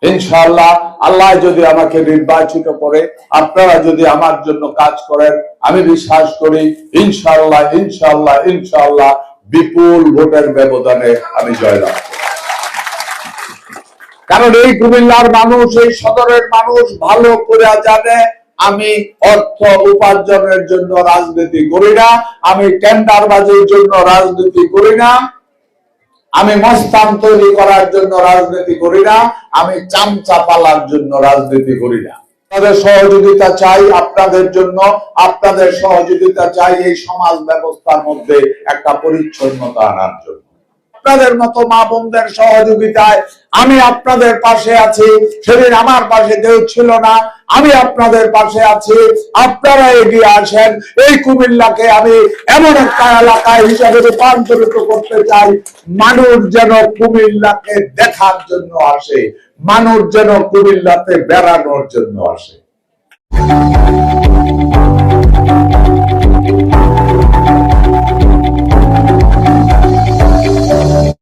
ইনশাআল্লাহ আল্লাহ যদি আমাকে নির্বাচিত করে, আপনারা যদি আমার জন্য কাজ করেন, আমি বিশ্বাস করি ইনশাআল্লাহ ইনশাআল্লাহ ইনশাআল্লাহ বিপুল ভোটের ব্যবধানে আমি জয়লাভ করব। কারণ এই কুমিল্লার মানুষ, এই সদরের মানুষ ভালো করে জানে আমি অর্থ উপার্জনের জন্য রাজনীতি করি না, আমি টেন্ডারবাজির জন্য রাজনীতি করি না, আমি মস্তান তৈরি করার জন্য রাজনীতি করি না, আমি চামচা পালার জন্য রাজনীতি করি না। আপনাদের সহযোগিতা চাই আপনাদের জন্য, আপনাদের সহযোগিতা চাই এই সমাজ ব্যবস্থার মধ্যে একটা পরিচ্ছন্নতা আনার জন্য। আপনাদের মতো মা বোনদের সহযোগিতায় আমি আপনাদের পাশে আছি। সেদিন আমার পাশে কেউ ছিল না, আমি আপনাদের পাশে আছি। আপনারা এগিয়ে আসেন। এই কুমিল্লাকে আমি এমন একটা এলাকা হিসাবে রূপান্তরিত করতে চাই, মানুষ যেন কুমিল্লাকে দেখার জন্য আসে, মানুষ যেন কুমিল্লাতে বেড়ানোর জন্য আসে।